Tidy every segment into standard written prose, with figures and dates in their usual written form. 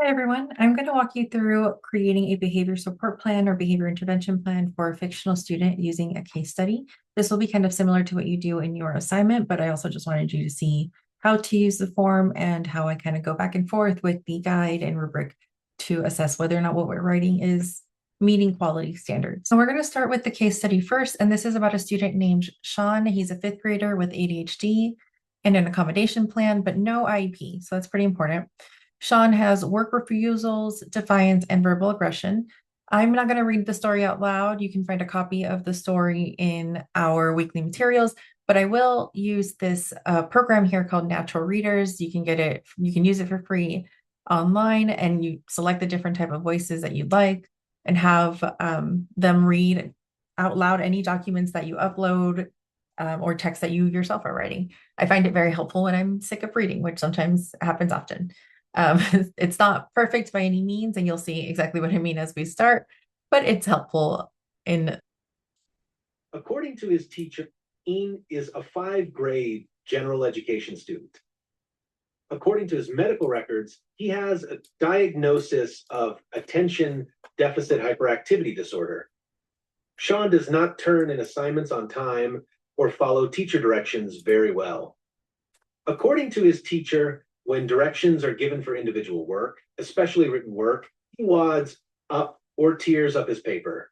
Hi, everyone. I'm going to walk you through creating a behavior support plan or behavior intervention plan for a fictional student using a case study. This will be kind of similar to what you do in your assignment, but I also just wanted you to see how to use the form and how I kind of go back and forth with the guide and rubric to assess whether or not what we're writing is meeting quality standards. So we're going to start with the case study first, and this is about a student named Sean. He's a fifth grader with ADHD and an accommodation plan, but no IEP. So that's pretty important. Sean has work refusals, defiance, and verbal aggression. I'm not going to read the story out loud. You can find a copy of the story in our weekly materials, but I will use this program here called Natural Readers. You can get it, you can use it for free online, and you select the different type of voices that you'd like and have them read out loud any documents that you upload or text that you yourself are writing. I find it very helpful when I'm sick of reading, which sometimes happens often. Um, it's not perfect by any means, and you'll see exactly what I mean as we start, but it's helpful in. According to his teacher, Ian is a 5th grade general education student. According to his medical records, he has a diagnosis of attention deficit hyperactivity disorder. Sean does not turn in assignments on time or follow teacher directions very well. According to his teacher, when directions are given for individual work, especially written work, he wads up or tears up his paper.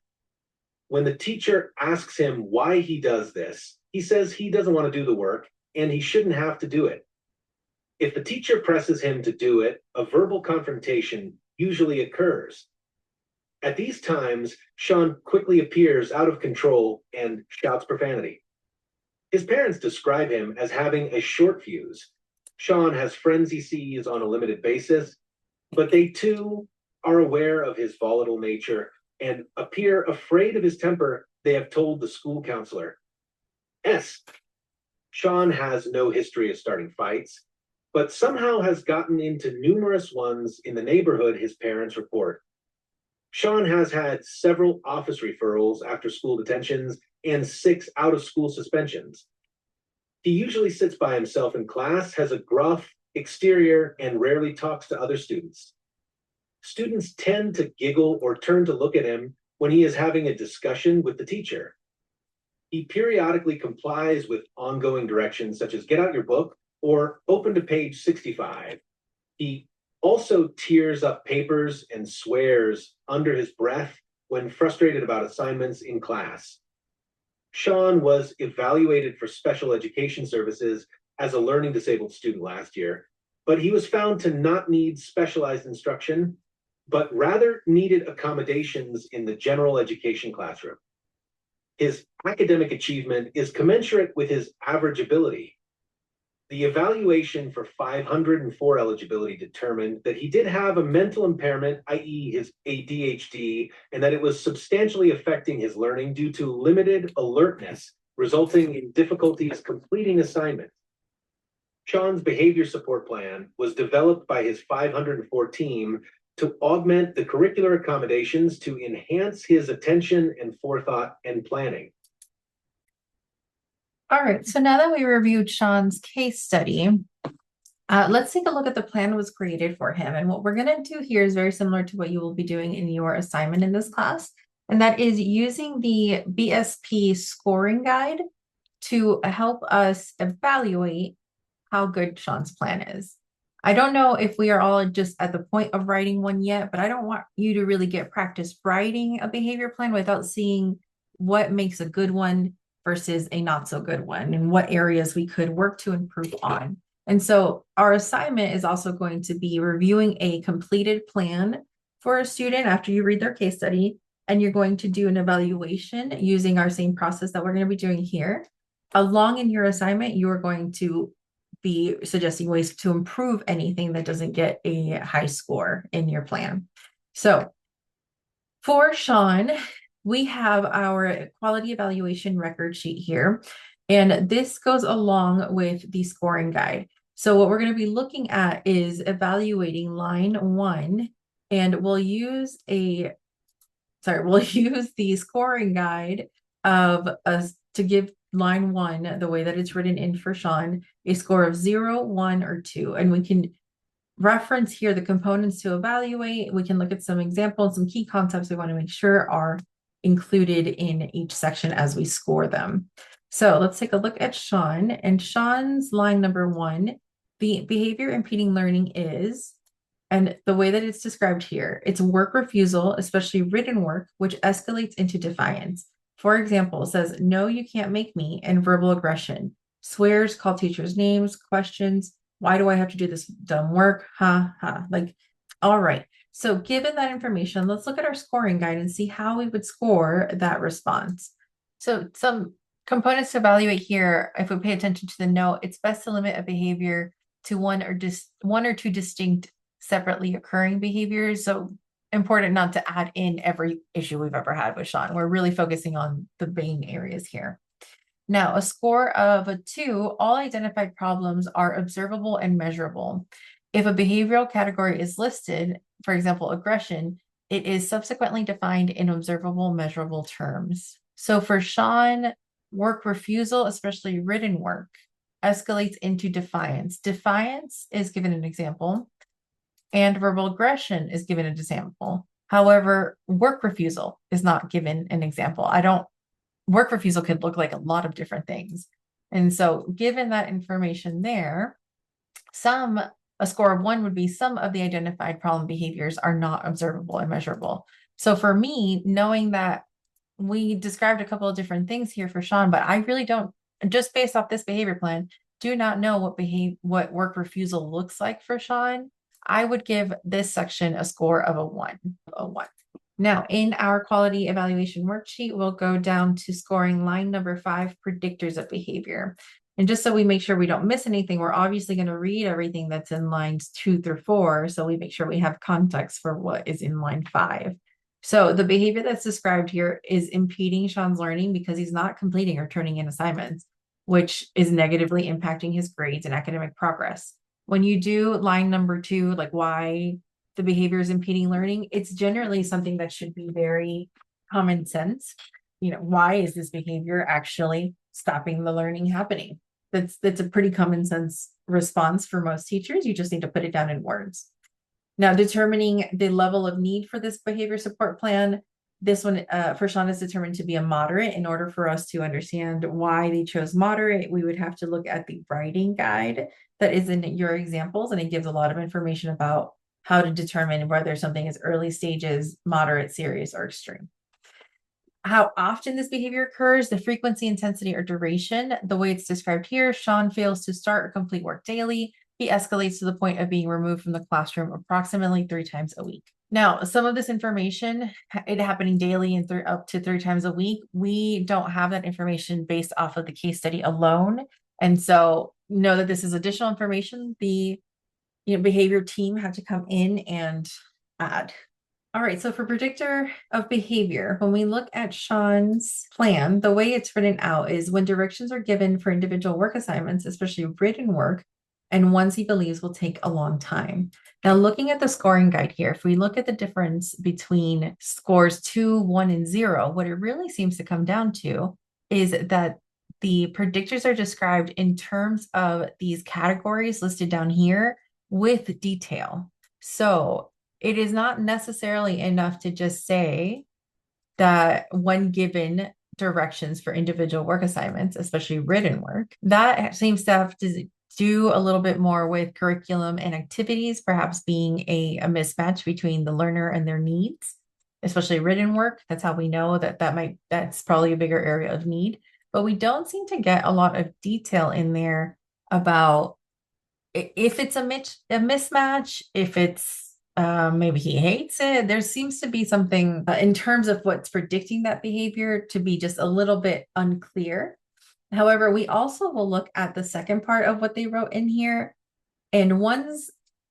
When the teacher asks him why he does this, he says he doesn't want to do the work and he shouldn't have to do it. If the teacher presses him to do it, a verbal confrontation usually occurs. At these times, Sean quickly appears out of control and shouts profanity. His parents describe him as having a short fuse. Sean has friends he sees on a limited basis, but they too are aware of his volatile nature and appear afraid of his temper, they have told the school counselor. S. Sean has no history of starting fights, but somehow has gotten into numerous ones in the neighborhood, his parents report. Sean has had several office referrals after school detentions and 6 out of school suspensions. He usually sits by himself in class, has a gruff exterior, and rarely talks to other students. Students tend to giggle or turn to look at him when he is having a discussion with the teacher. He periodically complies with ongoing directions such as get out your book or open to page 65. He also tears up papers and swears under his breath when frustrated about assignments in class. Sean was evaluated for special education services as a learning disabled student last year, but he was found to not need specialized instruction, but rather needed accommodations in the general education classroom. His academic achievement is commensurate with his average ability. The evaluation for 504 eligibility determined that he did have a mental impairment, i.e., his ADHD, and that it was substantially affecting his learning due to limited alertness, resulting in difficulties completing assignments. Sean's behavior support plan was developed by his 504 team to augment the curricular accommodations to enhance his attention and forethought and planning. All right, so now that we reviewed Sean's case study, let's take a look at the plan that was created for him. And what we're going to do here is very similar to what you will be doing in your assignment in this class, and that is using the BSP scoring guide to help us evaluate how good Sean's plan is. I don't know if we are all just at the point of writing one yet, but I don't want you to really get practice writing a behavior plan without seeing what makes a good one versus a not so good one and what areas we could work to improve on. And so our assignment is also going to be reviewing a completed plan for a student after you read their case study, and you're going to do an evaluation using our same process that we're going to be doing here. Along in your assignment, you are going to be suggesting ways to improve anything that doesn't get a high score in your plan. So for Sean, we have our quality evaluation record sheet here, and this goes along with the scoring guide. So what we're going to be looking at is evaluating line 1, and we'll use the scoring guide of us to give line 1, the way that it's written in for Sean, a score of 0, 1, or 2. And we can reference here the components to evaluate. We can look at some examples, some key concepts we want to make sure are included in each section as we score them. So let's take a look at Sean. And Sean's line number 1, the behavior impeding learning is, and the way that it's described here, it's work refusal, especially written work, which escalates into defiance. For example, it says, no, you can't make me, and verbal aggression. Swears, call teachers names, questions, why do I have to do this dumb work? Ha ha. Like, all right. So given that information, let's look at our scoring guide and see how we would score that response. So some components to evaluate here, if we pay attention to the note, it's best to limit a behavior to one or two distinct separately occurring behaviors. So important not to add in every issue we've ever had with Sean. We're really focusing on the main areas here. Now, a score of a 2, all identified problems are observable and measurable. If a behavioral category is listed, for example, aggression, it is subsequently defined in observable, measurable terms. So for Sean, work refusal, especially written work, escalates into defiance. Defiance is given an example, and verbal aggression is given an example. However, work refusal is not given an example. Work refusal could look like a lot of different things. And so given that information there, a score of 1 would be some of the identified problem behaviors are not observable and measurable. So for me, knowing that we described a couple of different things here for Sean, but I really don't, just based off this behavior plan, do not know what work refusal looks like for Sean. I would give this section a score of a 1. Now, in our quality evaluation worksheet, we'll go down to scoring line number 5, predictors of behavior. And just so we make sure we don't miss anything, we're obviously going to read everything that's in lines 2 through 4, so we make sure we have context for what is in line 5. So the behavior that's described here is impeding Sean's learning because he's not completing or turning in assignments, which is negatively impacting his grades and academic progress. When you do line number 2, like why the behavior is impeding learning, it's generally something that should be very common sense. Why is this behavior actually stopping the learning happening? That's a pretty common sense response for most teachers. You just need to put it down in words. Now, determining the level of need for this behavior support plan, this one for Sean is determined to be a moderate. In order for us to understand why they chose moderate, we would have to look at the writing guide that is in your examples, and it gives a lot of information about how to determine whether something is early stages, moderate, serious, or extreme. How often this behavior occurs, the frequency, intensity, or duration. The way it's described here, Sean fails to start or complete work daily. He escalates to the point of being removed from the classroom approximately 3 times a week. Now, some of this information, it happening daily and up to 3 times a week, we don't have that information based off of the case study alone. And so know that this is additional information the behavior team had to come in and add. All right, so for predictor of behavior, when we look at Sean's plan, the way it's written out is when directions are given for individual work assignments, especially written work, and ones he believes will take a long time. Now, looking at the scoring guide here, if we look at the difference between scores 2, 1, and 0, what it really seems to come down to is that the predictors are described in terms of these categories listed down here with detail. So it is not necessarily enough to just say that when given directions for individual work assignments, especially written work, that seems to have to do a little bit more with curriculum and activities, perhaps being a mismatch between the learner and their needs, especially written work. That's how we know that's probably a bigger area of need. But we don't seem to get a lot of detail in there about if it's a mismatch, if it's maybe he hates it. There seems to be something in terms of what's predicting that behavior to be just a little bit unclear. However, we also will look at the second part of what they wrote in here, and ones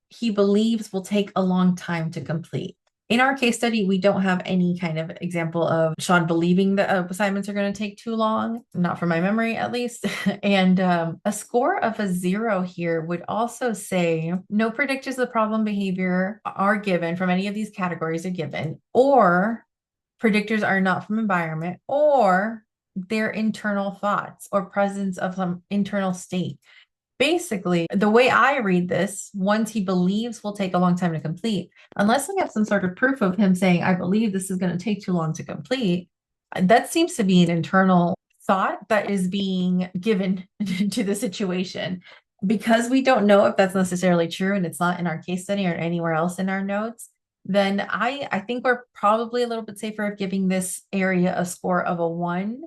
he believes will take a long time to complete. In our case study, we don't have any kind of example of Sean believing that assignments are going to take too long, not from my memory at least. And a score of a 0 here would also say no predictors of the problem behavior are given from any of these categories are given, or predictors are not from environment, or their internal thoughts or presence of some internal state. basically, the way I read this, ones he believes will take a long time to complete, unless we have some sort of proof of him saying, I believe this is going to take too long to complete, that seems to be an internal thought that is being given to the situation. Because we don't know if that's necessarily true and it's not in our case study or anywhere else in our notes, then I think we're probably a little bit safer of giving this area a score of a 1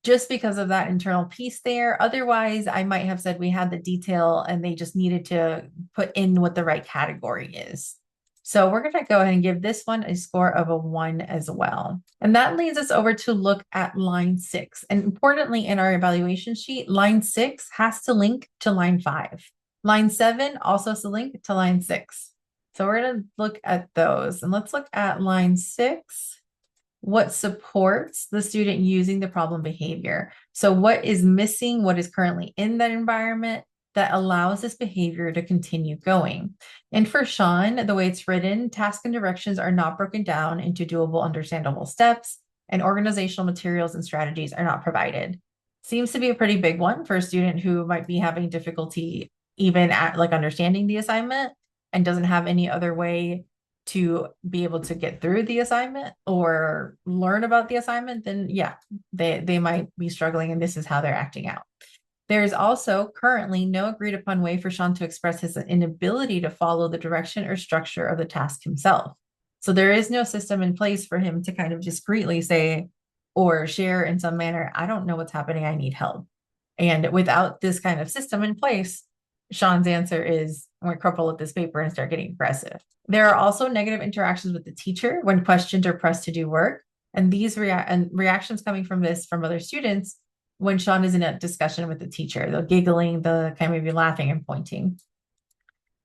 just because of that internal piece there. Otherwise, I might have said we had the detail and they just needed to put in what the right category is. So we're going to go ahead and give this one a score of a 1 as well. And that leads us over to look at line 6. And importantly, in our evaluation sheet, line 6 has to link to line 5. Line 7 also has to link to line 6. So we're going to look at those. And let's look at line 6. What supports the student using the problem behavior? So what is missing, what is currently in that environment that allows this behavior to continue going? And for Sean, the way it's written, tasks and directions are not broken down into doable, understandable steps, and organizational materials and strategies are not provided. Seems to be a pretty big one for a student who might be having difficulty even at like understanding the assignment and doesn't have any other way to be able to get through the assignment or learn about the assignment, then yeah, they might be struggling and this is how they're acting out. There's also currently no agreed upon way for Sean to express his inability to follow the direction or structure of the task himself. So there is no system in place for him to kind of discreetly say or share in some manner, I don't know what's happening, I need help. And without this kind of system in place, Sean's answer is, I'm going to crumple up this paper and start getting aggressive. There are also negative interactions with the teacher when questioned or pressed to do work. And these reactions coming from this from other students when Sean is in a discussion with the teacher, the giggling, the kind of maybe laughing and pointing.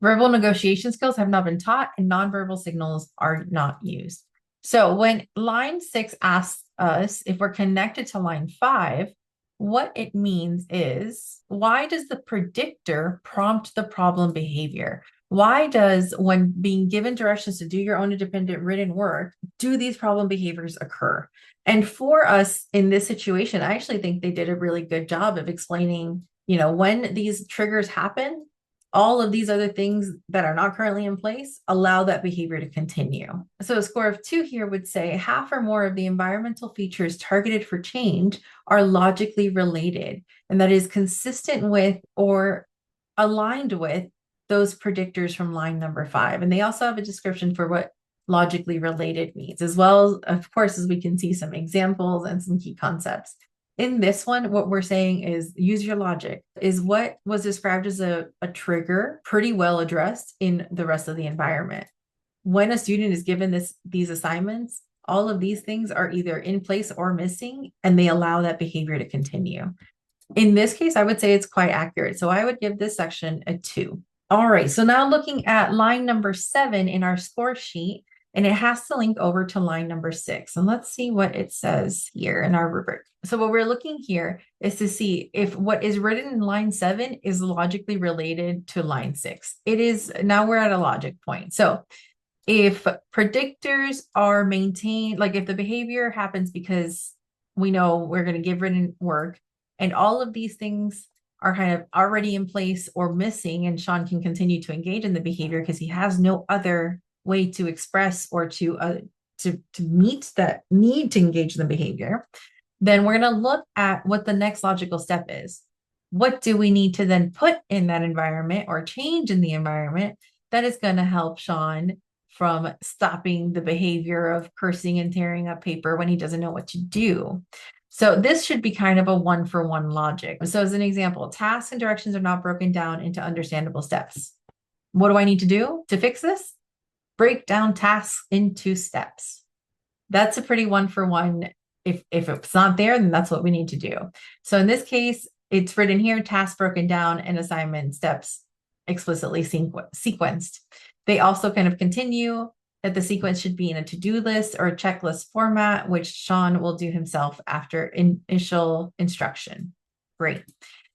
Verbal negotiation skills have not been taught and nonverbal signals are not used. So when line 6 asks us if we're connected to line 5, what it means is, why does the predictor prompt the problem behavior? Why does, when being given directions to do your own independent written work, do these problem behaviors occur? And for us in this situation, I actually think they did a really good job of explaining, when these triggers happen, all of these other things that are not currently in place allow that behavior to continue. So a score of 2 here would say half or more of the environmental features targeted for change are logically related, and that is consistent with or aligned with those predictors from line number 5. And they also have a description for what logically related means, as well as, of course, as we can see some examples and some key concepts. In this one, what we're saying is use your logic. Is what was described as a trigger pretty well addressed in the rest of the environment? When a student is given these assignments, all of these things are either in place or missing, and they allow that behavior to continue. In this case, I would say it's quite accurate. So I would give this section a 2. All right, so now looking at line number 7 in our score sheet, and it has to link over to line number 6. And let's see what it says here in our rubric. So what we're looking here is to see if what is written in line 7 is logically related to line 6. It is, now we're at a logic point. So if predictors are maintained, like if the behavior happens because we know we're going to give written work and all of these things are kind of already in place or missing, and Sean can continue to engage in the behavior because he has no other way to express or to meet that need to engage in the behavior, then we're going to look at what the next logical step is. What do we need to then put in that environment or change in the environment that is going to help Sean from stopping the behavior of cursing and tearing up paper when he doesn't know what to do? So this should be kind of a 1-for-1 logic. So as an example, tasks and directions are not broken down into understandable steps. What do I need to do to fix this? Break down tasks into steps. That's a pretty 1-for-1. If it's not there, then that's what we need to do. So in this case, it's written here, tasks broken down and assignment steps explicitly sequenced. They also kind of continue that the sequence should be in a to-do list or a checklist format, which Sean will do himself after initial instruction. Great.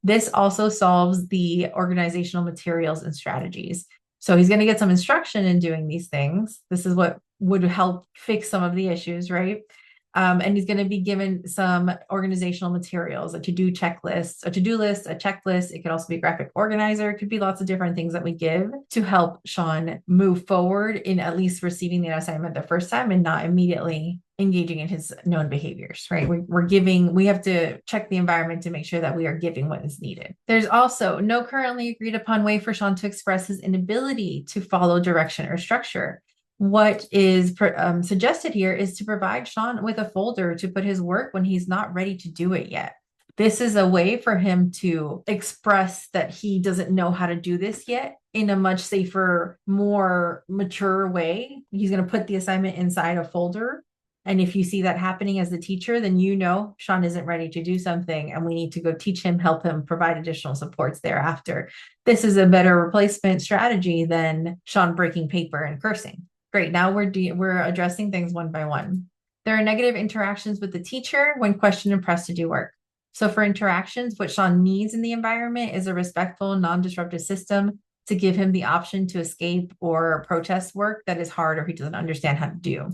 This also solves the organizational materials and strategies. So he's going to get some instruction in doing these things. This is what would help fix some of the issues, right? And he's going to be given some organizational materials, a to-do checklist, a to-do list, a checklist. It could also be a graphic organizer. It could be lots of different things that we give to help Sean move forward in at least receiving the assignment the first time and not immediately engaging in his known behaviors, right? We have to check the environment to make sure that we are giving what is needed. There's also no currently agreed upon way for Sean to express his inability to follow direction or structure. What is suggested here is to provide Sean with a folder to put his work when he's not ready to do it yet. This is a way for him to express that he doesn't know how to do this yet in a much safer, more mature way. He's going to put the assignment inside a folder. And if you see that happening as the teacher, then you know Sean isn't ready to do something and we need to go teach him, help him, provide additional supports thereafter. This is a better replacement strategy than Sean breaking paper and cursing. Great. Now we're addressing things one by one. There are negative interactions with the teacher when questioned and pressed to do work. So for interactions, what Sean needs in the environment is a respectful, non-disruptive system to give him the option to escape or protest work that is hard or he doesn't understand how to do.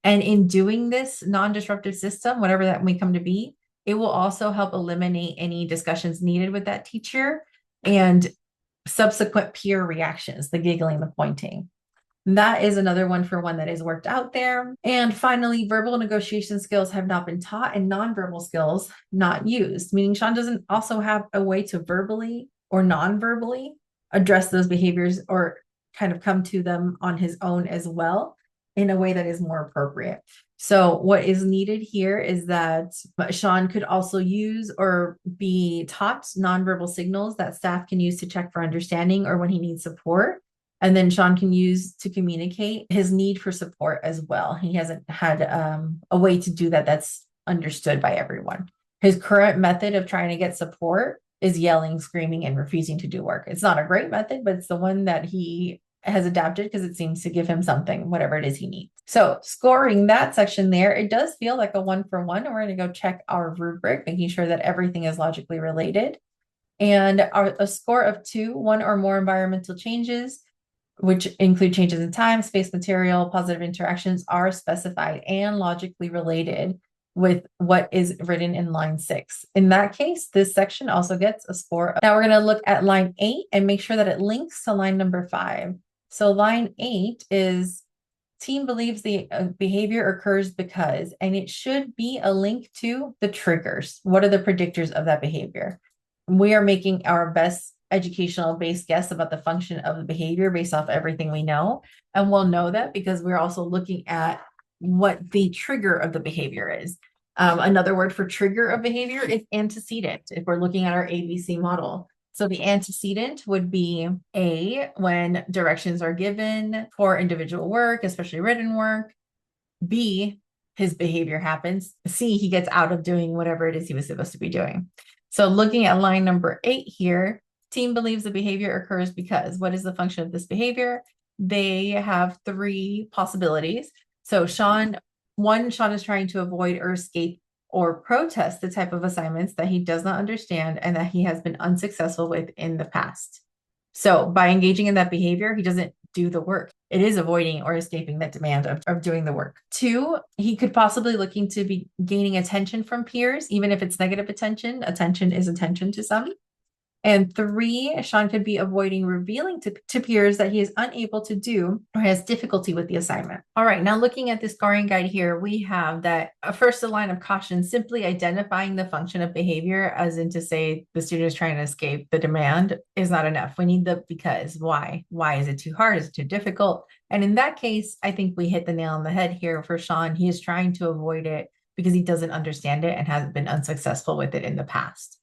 And in doing this non-disruptive system, whatever that may come to be, it will also help eliminate any discussions needed with that teacher and subsequent peer reactions, the giggling, the pointing. That is another one for one that is worked out there. And finally, verbal negotiation skills have not been taught and nonverbal skills not used, meaning Sean doesn't also have a way to verbally or non-verbally address those behaviors or kind of come to them on his own as well in a way that is more appropriate. So what is needed here is that Sean could also use or be taught nonverbal signals that staff can use to check for understanding or when he needs support. And then Sean can use to communicate his need for support as well. He hasn't had a way to do that that's understood by everyone. His current method of trying to get support is yelling, screaming, and refusing to do work. It's not a great method, but it's the one that he has adapted because it seems to give him something, whatever it is he needs. So scoring that section there, it does feel like a 1-for-1. We're going to go check our rubric, making sure that everything is logically related. And a score of 2, 1 or more environmental changes, which include changes in time, space, material, positive interactions, are specified and logically related with what is written in line 6. In that case, this section also gets a score. Now we're going to look at line 8 and make sure that it links to line number 5. So line 8 is team believes the behavior occurs because, and it should be a link to the triggers. What are the predictors of that behavior? We are making our best educational based guess about the function of the behavior based off everything we know. And we'll know that because we're also looking at what the trigger of the behavior is. Another word for trigger of behavior is antecedent, if we're looking at our ABC model. So the antecedent would be A, when directions are given for individual work, especially written work. B, his behavior happens. C, he gets out of doing whatever it is he was supposed to be doing. So looking at line number 8 here, team believes the behavior occurs because. What is the function of this behavior? They have 3 possibilities. So Sean is trying to avoid or escape or protest the type of assignments that he does not understand and that he has been unsuccessful with in the past. So by engaging in that behavior, he doesn't do the work. It is avoiding or escaping that demand of doing the work. 2, he could possibly looking to be gaining attention from peers, even if it's negative attention. Attention is attention to some. And 3, Sean could be avoiding revealing to peers that he is unable to do or has difficulty with the assignment. All right, now looking at the scoring guide here, we have that first, a line of caution, simply identifying the function of behavior as in to say the student is trying to escape the demand is not enough. We need the because. Why? Why is it too hard? Is it too difficult? And in that case, I think we hit the nail on the head here for Sean. He is trying to avoid it because he doesn't understand it and has been unsuccessful with it in the past.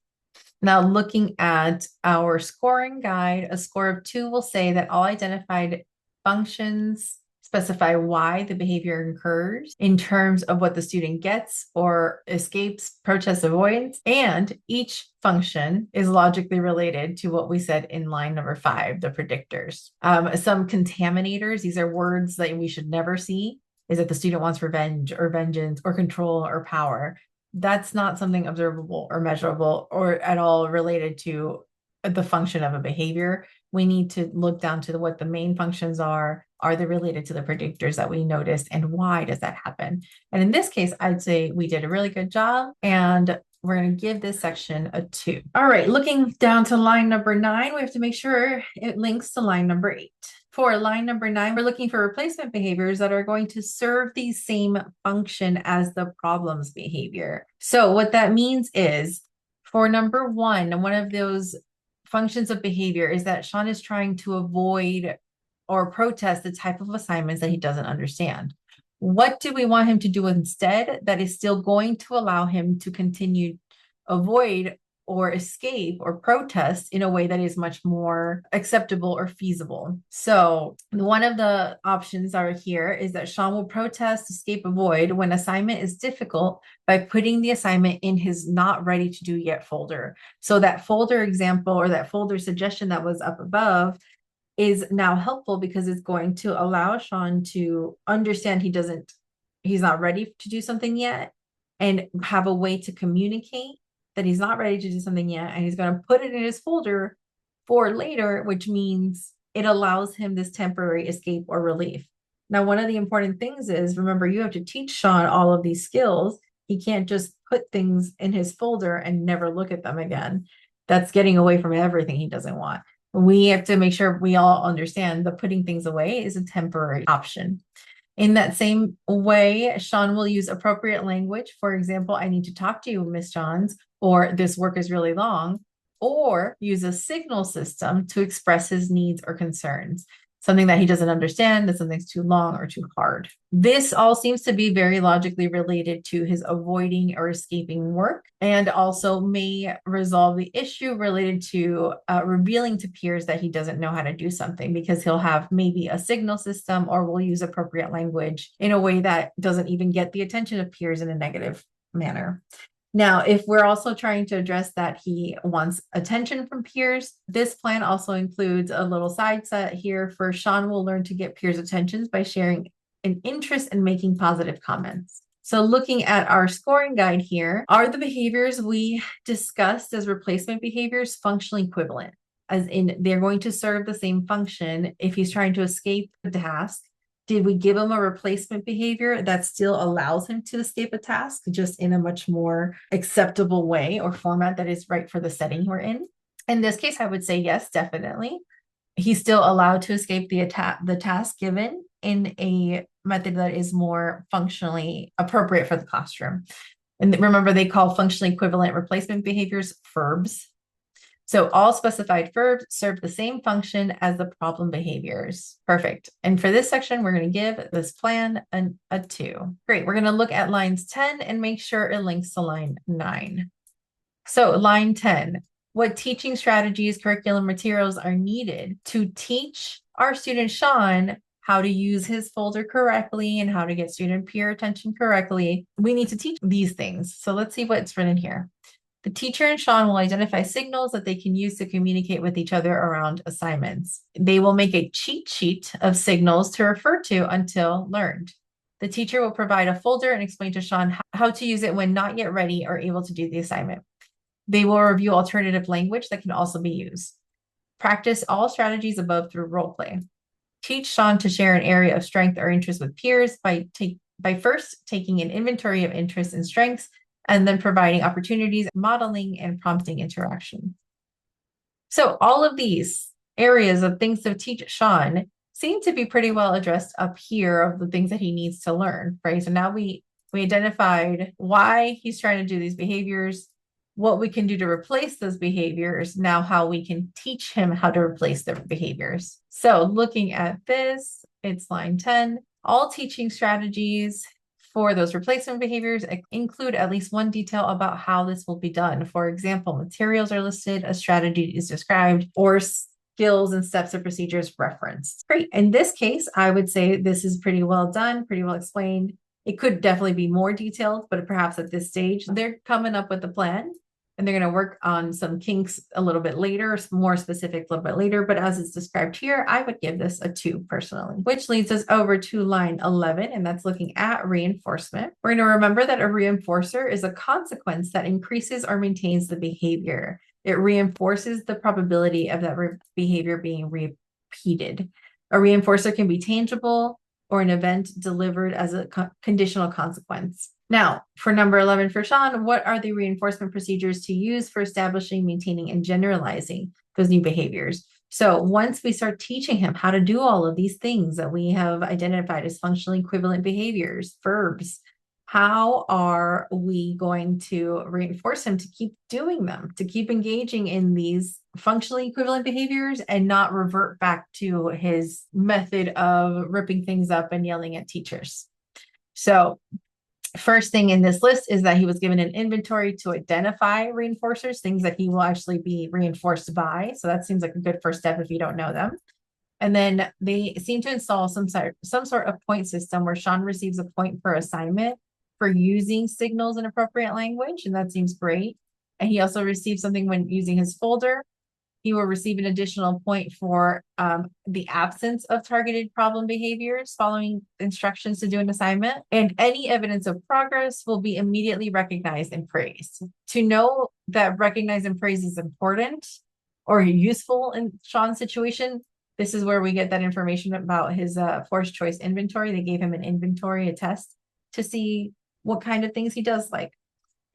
Now, looking at our scoring guide, a score of 2 will say that all identified functions specify why the behavior occurs in terms of what the student gets or escapes, protests, avoids, and each function is logically related to what we said in line number 5, the predictors. Some contaminators, these are words that we should never see, is that the student wants revenge or vengeance or control or power. That's not something observable or measurable or at all related to the function of a behavior. We need to look down to what the main functions are. Are they related to the predictors that we noticed? And why does that happen? And in this case, I'd say we did a really good job. And we're going to give this section a 2. All right, looking down to line number 9, we have to make sure it links to line number 8. For line number 9, we're looking for replacement behaviors that are going to serve the same function as the problem's behavior. So what that means is, for number 1, one of those functions of behavior is that Sean is trying to avoid or protest the type of assignments that he doesn't understand. What do we want him to do instead that is still going to allow him to continue avoid or escape or protest in a way that is much more acceptable or feasible? So one of the options are here is that Sean will protest, escape, avoid when assignment is difficult by putting the assignment in his not ready to do yet folder. So that folder example or that folder suggestion that was up above is now helpful because it's going to allow Sean to understand he's not ready to do something yet, and have a way to communicate that he's not ready to do something yet. And he's going to put it in his folder for later, which means it allows him this temporary escape or relief. Now, one of the important things is, remember, you have to teach Sean all of these skills. He can't just put things in his folder and never look at them again. That's getting away from everything he doesn't want. We have to make sure we all understand that putting things away is a temporary option. In that same way, Sean will use appropriate language. For example, I need to talk to you, Miss Johns, or this work is really long, or use a signal system to express his needs or concerns. Something that he doesn't understand, that something's too long or too hard. This all seems to be very logically related to his avoiding or escaping work, and also may resolve the issue related to revealing to peers that he doesn't know how to do something, because he'll have maybe a signal system or will use appropriate language in a way that doesn't even get the attention of peers in a negative manner. Now, if we're also trying to address that he wants attention from peers, this plan also includes a little side set here for Sean will learn to get peers' attentions by sharing an interest in making positive comments. So looking at our scoring guide here, are the behaviors we discussed as replacement behaviors functionally equivalent? As in, they're going to serve the same function if he's trying to escape the task. Did we give him a replacement behavior that still allows him to escape a task, just in a much more acceptable way or format that is right for the setting we're in? In this case, I would say yes, definitely. He's still allowed to escape the task given in a method that is more functionally appropriate for the classroom. And remember, they call functionally equivalent replacement behaviors verbs. So all specified verbs serve the same function as the problem behaviors. Perfect. And for this section, we're going to give this plan a 2. Great. We're going to look at lines 10 and make sure it links to line 9. So line 10, what teaching strategies, curriculum materials are needed to teach our student Sean how to use his folder correctly and how to get student peer attention correctly? We need to teach these things. So let's see what's written here. The teacher and Sean will identify signals that they can use to communicate with each other around assignments. They will make a cheat sheet of signals to refer to until learned. The teacher will provide a folder and explain to Sean how to use it when not yet ready or able to do the assignment. They will review alternative language that can also be used. Practice all strategies above through role play. Teach Sean to share an area of strength or interest with peers by first taking an inventory of interests and strengths, and then providing opportunities, modeling, and prompting interaction. So all of these areas of things to teach Sean seem to be pretty well addressed up here of the things that he needs to learn, right? So now we identified why he's trying to do these behaviors, what we can do to replace those behaviors, now how we can teach him how to replace their behaviors. So looking at this, it's line 10. All teaching strategies for those replacement behaviors include at least one detail about how this will be done. For example, materials are listed, a strategy is described, or skills and steps or procedures referenced. Great. In this case, I would say this is pretty well done, pretty well explained. It could definitely be more detailed, but perhaps at this stage, they're coming up with a plan. And they're going to work on some kinks a little bit later, more specific a little bit later. But as it's described here, I would give this a 2 personally, which leads us over to line 11, and that's looking at reinforcement. We're going to remember that a reinforcer is a consequence that increases or maintains the behavior. It reinforces the probability of that behavior being repeated. A reinforcer can be tangible or an event delivered as a conditional consequence. Now, for number 11 for Sean, what are the reinforcement procedures to use for establishing, maintaining, and generalizing those new behaviors? So once we start teaching him how to do all of these things that we have identified as functionally equivalent behaviors, verbs, how are we going to reinforce him to keep doing them, to keep engaging in these functionally equivalent behaviors and not revert back to his method of ripping things up and yelling at teachers? So first thing in this list is that he was given an inventory to identify reinforcers, things that he will actually be reinforced by. So that seems like a good first step if you don't know them. And then they seem to install some sort of point system where Sean receives a point per assignment for using signals in appropriate language, and that seems great. And he also receives something when using his folder. He will receive an additional point for the absence of targeted problem behaviors following instructions to do an assignment. And any evidence of progress will be immediately recognized and praised. To know that recognize and praise is important or useful in Sean's situation, this is where we get that information about his forced choice inventory. They gave him an inventory, a test, to see what kind of things he does like.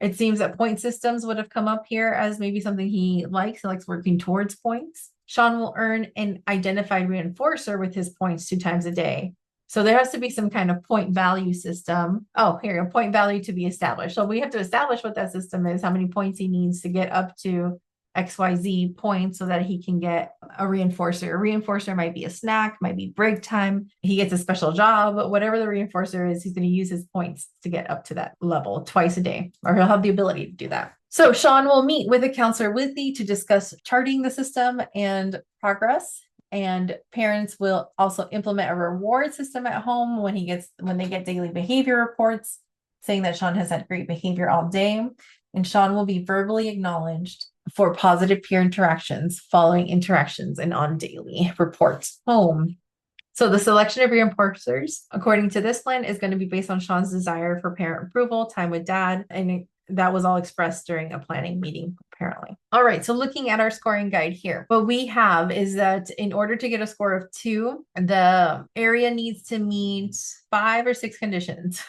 It seems that point systems would have come up here as maybe something he likes. He likes working towards points. Sean will earn an identified reinforcer with his points 2 times a day. So there has to be some kind of point value system. Oh, here, a point value to be established. So we have to establish what that system is, how many points he needs to get up to XYZ points so that he can get a reinforcer. A reinforcer might be a snack, might be break time. He gets a special job, but whatever the reinforcer is, he's going to use his points to get up to that level twice a day, or he'll have the ability to do that. So Sean will meet with a counselor with thee to discuss charting the system and progress. And parents will also implement a reward system at home when they get daily behavior reports saying that Sean has had great behavior all day. And Sean will be verbally acknowledged for positive peer interactions following interactions and on daily reports home. So the selection of reinforcers, according to this plan, is going to be based on Sean's desire for parent approval, time with dad, and that was all expressed during a planning meeting, apparently. All right, so looking at our scoring guide here, what we have is that in order to get a score of 2, the area needs to meet 5 or 6 conditions.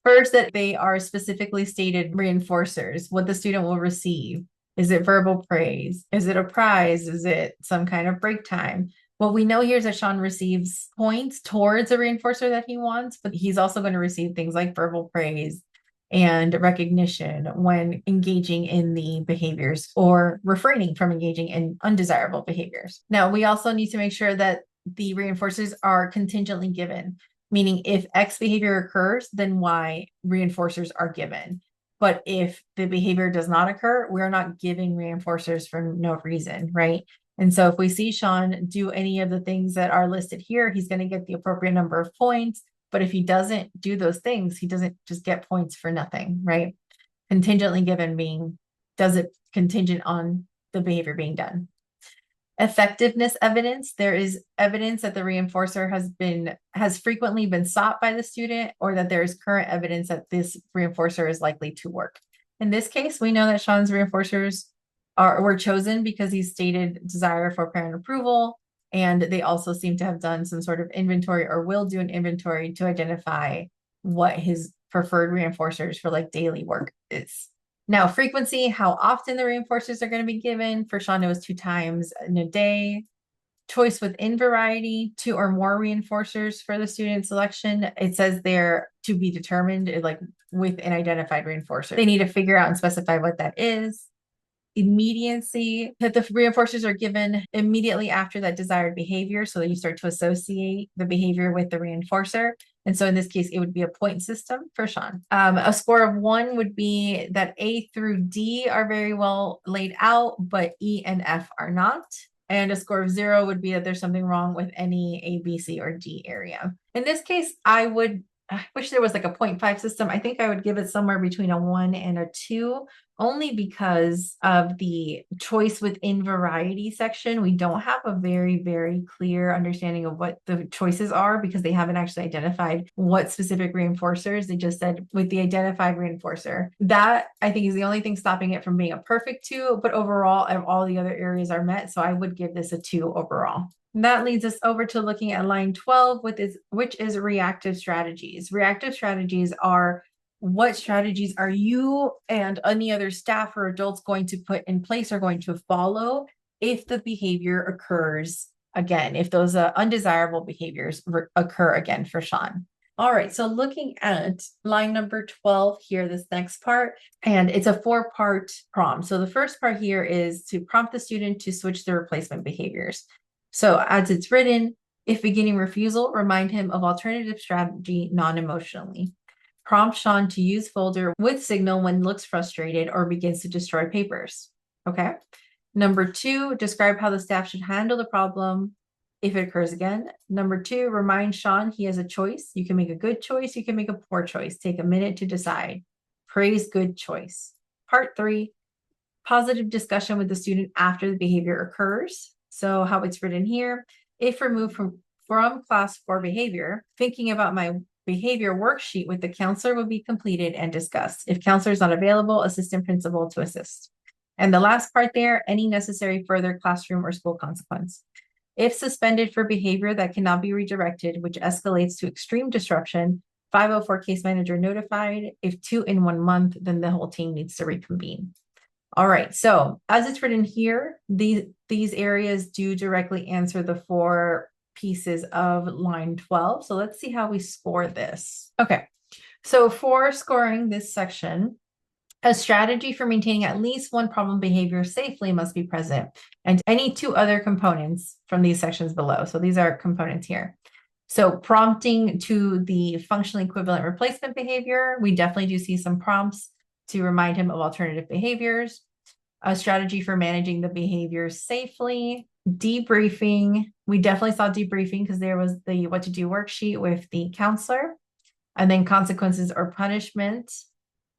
First, that they are specifically stated reinforcers, what the student will receive. Is it verbal praise? Is it a prize? Is it some kind of break time? What we know here is that Sean receives points towards a reinforcer that he wants, but he's also going to receive things like verbal praise and recognition when engaging in the behaviors or refraining from engaging in undesirable behaviors. Now, we also need to make sure that the reinforcers are contingently given, meaning if X behavior occurs, then Y reinforcers are given. But if the behavior does not occur, we're not giving reinforcers for no reason, right? And so if we see Sean do any of the things that are listed here, he's going to get the appropriate number of points. But if he doesn't do those things, he doesn't just get points for nothing, right? Contingently given being, does it contingent on the behavior being done? Effectiveness evidence. There is evidence that the reinforcer has frequently been sought by the student, or that there is current evidence that this reinforcer is likely to work. In this case, we know that Sean's reinforcers were chosen because he stated desire for parent approval, and they also seem to have done some sort of inventory or will do an inventory to identify what his preferred reinforcers for like daily work is. Now, frequency, how often the reinforcers are going to be given. For Sean, it was 2 times in a day. Choice within variety, 2 or more reinforcers for the student selection. It says they're to be determined, like with an identified reinforcer. They need to figure out and specify what that is. Immediacy, that the reinforcers are given immediately after that desired behavior, so that you start to associate the behavior with the reinforcer. And so in this case, it would be a point system for Sean. A score of 1 would be that A through D are very well laid out, but E and F are not. And a score of 0 would be that there's something wrong with any A, B, C, or D area. In this case, I would I wish there was like a 0.5 system. I think I would give it somewhere between a 1 and a 2, only because of the choice within variety section. We don't have a very, very clear understanding of what the choices are because they haven't actually identified what specific reinforcers. They just said with the identified reinforcer. That I think is the only thing stopping it from being a perfect 2, but overall, all the other areas are met. So I would give this a 2 overall. And that leads us over to looking at line 12, which is reactive strategies. Reactive strategies are what strategies are you and any other staff or adults going to put in place or going to follow if the behavior occurs again, if those undesirable behaviors occur again for Sean. All right, so looking at line number 12 here, this next part, and it's a 4-part prompt. So the first part here is to prompt the student to switch the replacement behaviors. So as it's written, if beginning refusal, remind him of alternative strategy non-emotionally. Prompt Sean to use folder with signal when looks frustrated or begins to destroy papers. Okay. Number 2, describe how the staff should handle the problem if it occurs again. Number 2, remind Sean he has a choice. You can make a good choice. You can make a poor choice. Take a minute to decide. Praise good choice. Part 3, positive discussion with the student after the behavior occurs. So how it's written here, if removed from class for behavior, thinking about my behavior worksheet with the counselor will be completed and discussed. If counselor is not available, assistant principal to assist. And the last part there, any necessary further classroom or school consequence. If suspended for behavior that cannot be redirected, which escalates to extreme disruption, 504 case manager notified. If 2 in 1 month, then the whole team needs to reconvene. All right, so as it's written here, these areas do directly answer the 4 pieces of line 12. So let's see how we score this. Okay, so for scoring this section, a strategy for maintaining at least one problem behavior safely must be present, and any 2 other components from these sections below. So these are components here. So prompting to the functionally equivalent replacement behavior, we definitely do see some prompts to remind him of alternative behaviors, a strategy for managing the behaviors safely, debriefing. We definitely saw debriefing because there was the what to do worksheet with the counselor, and then consequences or punishment.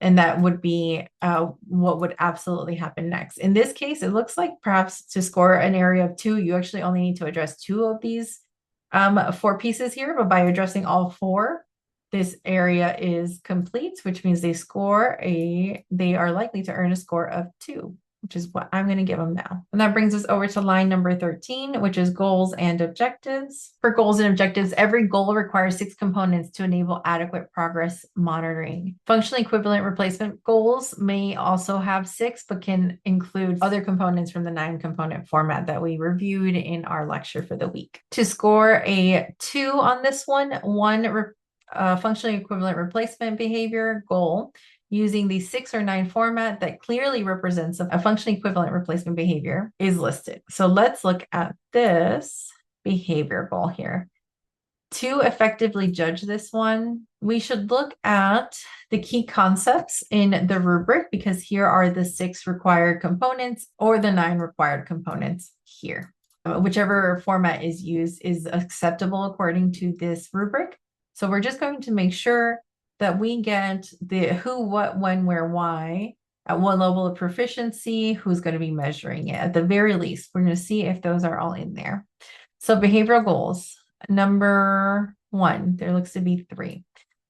And that would be what would absolutely happen next. In this case, it looks like perhaps to score an area of 2, you actually only need to address 2 of these 4 pieces here, but by addressing all 4, this area is complete, which means they are likely to earn a score of 2, which is what I'm going to give them now. And that brings us over to line number 13, which is goals and objectives. For goals and objectives, every goal requires 6 components to enable adequate progress monitoring. Functionally equivalent replacement goals may also have 6, but can include other components from the 9-component format that we reviewed in our lecture for the week. To score a 2 on this one, functionally equivalent replacement behavior goal using the 6 or 9 format that clearly represents a functionally equivalent replacement behavior is listed. So let's look at this behavior goal here. To effectively judge this one, we should look at the key concepts in the rubric, because here are the 6 required components or the 9 required components here. Whichever format is used is acceptable according to this rubric. So we're just going to make sure that we get the who, what, when, where, why, at what level of proficiency, who's going to be measuring it. At the very least, we're going to see if those are all in there. So behavioral goals. Number 1, there looks to be 3.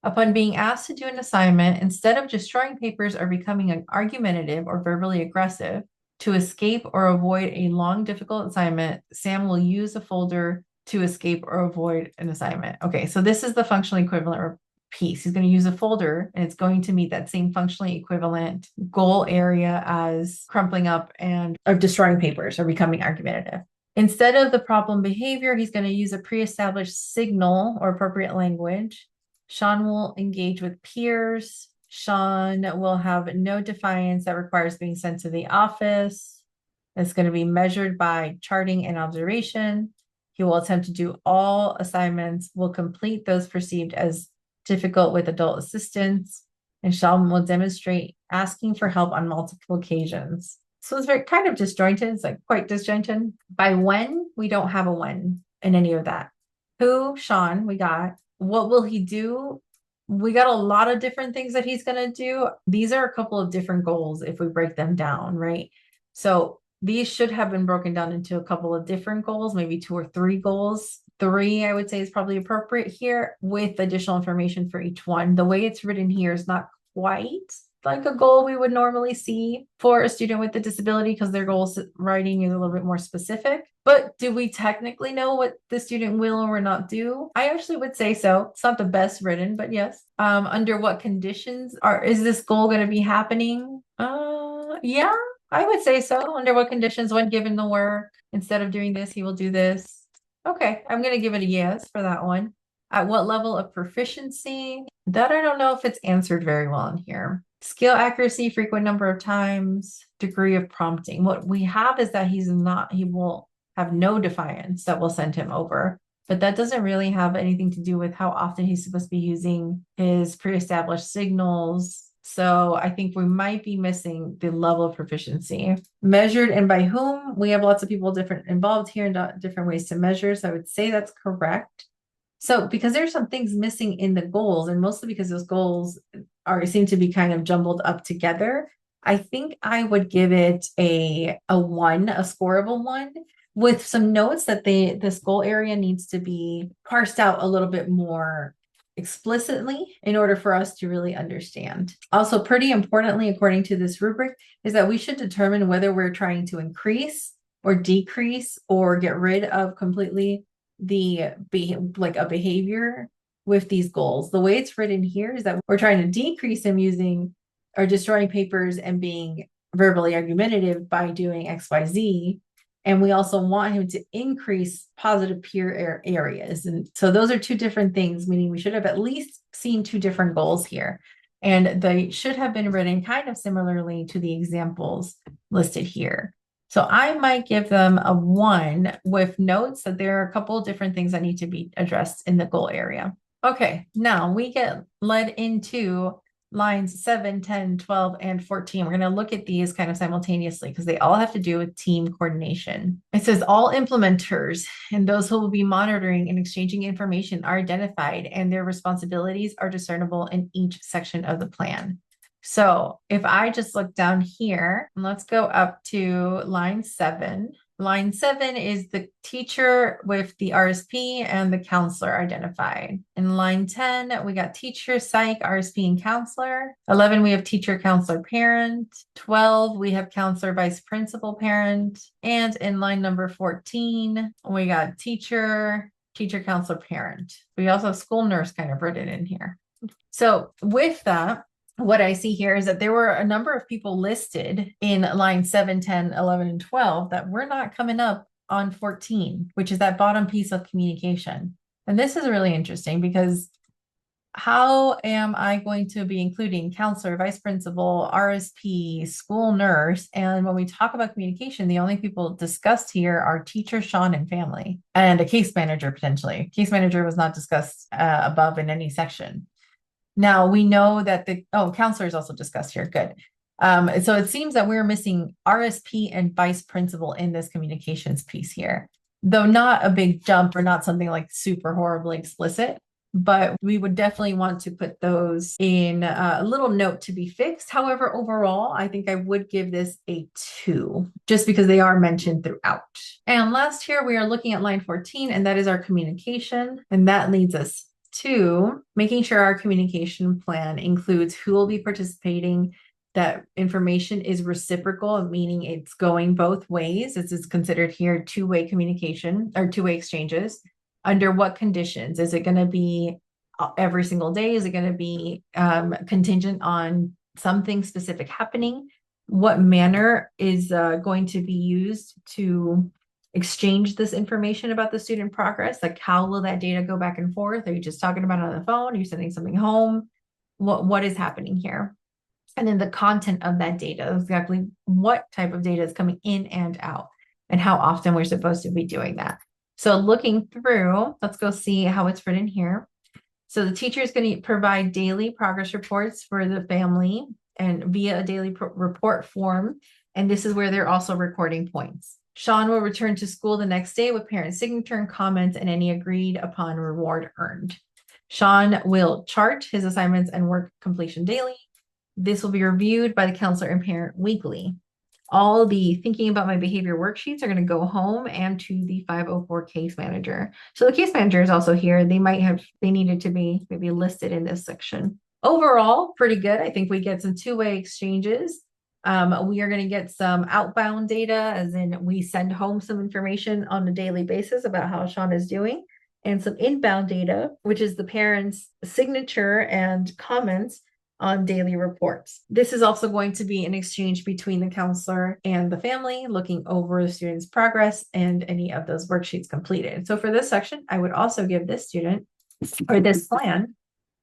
Upon being asked to do an assignment, instead of destroying papers or becoming argumentative or verbally aggressive, to escape or avoid a long, difficult assignment, Sam will use a folder to escape or avoid an assignment. Okay, so this is the functionally equivalent piece. He's going to use a folder, and it's going to meet that same functionally equivalent goal area as crumpling up and or destroying papers or becoming argumentative. Instead of the problem behavior, he's going to use a pre-established signal or appropriate language. Sean will engage with peers. Sean will have no defiance that requires being sent to the office. It's going to be measured by charting and observation. He will attempt to do all assignments, will complete those perceived as difficult with adult assistance, and Sean will demonstrate asking for help on multiple occasions. So it's very kind of disjointed. It's like quite disjointed. By when, we don't have a when in any of that. Who, Sean, we got. What will he do? we got a lot of different things that he's going to do. These are a couple of different goals if we break them down, right? So these should have been broken down into a couple of different goals, maybe 2 or 3 goals. 3, I would say, is probably appropriate here with additional information for each one. The way it's written here is not quite like a goal we would normally see for a student with a disability because their goal writing is a little bit more specific. But do we technically know what the student will or not do? I actually would say so. It's not the best written, but yes. Under what conditions is this goal going to be happening? Yeah, I would say so. Under what conditions when given the work, instead of doing this, he will do this. Okay, I'm going to give it a yes for that one. At what level of proficiency? That I don't know if it's answered very well in here. Skill accuracy, frequent number of times, degree of prompting. What we have is that he will have no defiance that will send him over. But that doesn't really have anything to do with how often he's supposed to be using his pre-established signals. So I think we might be missing the level of proficiency. Measured and by whom? We have lots of people involved here and different ways to measure. So I would say that's correct. So because there's some things missing in the goals, and mostly because those goals seem to be kind of jumbled up together, I think I would give it a 1, a scoreable 1, with some notes that this goal area needs to be parsed out a little bit more explicitly in order for us to really understand. Also, pretty importantly, according to this rubric, is that we should determine whether we're trying to increase or decrease or get rid of completely like a behavior with these goals. The way it's written here is that we're trying to decrease him using or destroying papers and being verbally argumentative by doing XYZ. And we also want him to increase positive peer areas. And so those are 2 different things, meaning we should have at least seen 2 different goals here. And they should have been written kind of similarly to the examples listed here. So I might give them a 1 with notes that there are a couple of different things that need to be addressed in the goal area. Okay, now we get led into lines 7, 10, 12, and 14. We're going to look at these kind of simultaneously because they all have to do with team coordination. It says all implementers and those who will be monitoring and exchanging information are identified and their responsibilities are discernible in each section of the plan. So if I just look down here, and let's go up to line 7. Line 7 is the teacher with the RSP and the counselor identified. In line 10, we got teacher, psych, RSP, and counselor. 11, we have teacher, counselor, parent. 12, we have counselor, vice principal, parent. And in line number 14, we got teacher, counselor, parent. We also have school nurse kind of written in here. So with that, what I see here is that there were a number of people listed in line 7, 10, 11, and 12 that were not coming up on 14, which is that bottom piece of communication. And this is really interesting because how am I going to be including counselor, vice principal, RSP, school nurse? And when we talk about communication, the only people discussed here are teacher, Sean, and family, and a case manager potentially. Case manager was not discussed above in any section. Now we know that counselor is also discussed here. Good. So it seems that we're missing RSP and vice principal in this communications piece here, though not a big jump or not something like super horribly explicit, but we would definitely want to put those in a little note to be fixed. However, overall, I think I would give this a 2 just because they are mentioned throughout. And last here, we are looking at line 14, and that is our communication. And that leads us to making sure our communication plan includes who will be participating, that information is reciprocal, meaning it's going both ways. This is considered here 2-way communication or 2-way exchanges. Under what conditions? Is it going to be every single day? Is it going to be contingent on something specific happening? What manner is going to be used to exchange this information about the student progress? Like, how will that data go back and forth? Are you just talking about it on the phone? Are you sending something home? What is happening here? And then the content of that data, exactly what type of data is coming in and out, and how often we're supposed to be doing that. So looking through, let's go see how it's written here. So the teacher is going to provide daily progress reports for the family and via a daily report form. And this is where they're also recording points. Sean will return to school the next day with parent signature and comments and any agreed upon reward earned. Sean will chart his assignments and work completion daily. This will be reviewed by the counselor and parent weekly. All the thinking about my behavior worksheets are going to go home and to the 504 case manager. So the case manager is also here. They needed to be maybe listed in this section. Overall, pretty good. I think we get some two-way exchanges. We are going to get some outbound data, as in we send home some information on a daily basis about how Sean is doing, and some inbound data, which is the parents' signature and comments on daily reports. This is also going to be an exchange between the counselor and the family, looking over the student's progress and any of those worksheets completed. So for this section, I would also give this student or this plan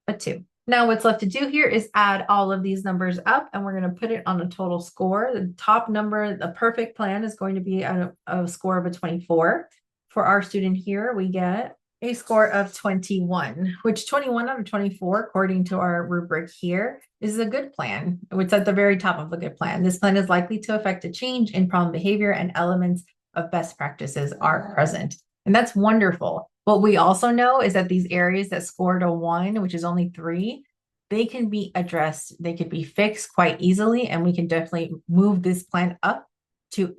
a 2. Now what's left to do here is add all of these numbers up, and we're going to put it on a total score. The top number, the perfect plan, is going to be a score of a 24. For our student here, we get a score of 21, which 21 out of 24, according to our rubric here, is a good plan. It's at the very top of a good plan. This plan is likely to affect a change in problem behavior, and elements of best practices are present. And that's wonderful. What we also know is that these areas that scored a 1, which is only 3, they can be addressed. They could be fixed quite easily, and we can definitely move this plan up to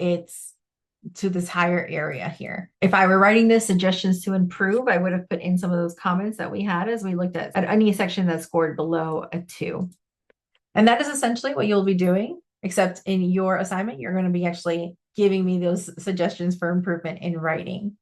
this higher area here. If I were writing this suggestions to improve, I would have put in some of those comments that we had as we looked at any section that scored below a 2. And that is essentially what you'll be doing, except in your assignment, you're going to be actually giving me those suggestions for improvement in writing.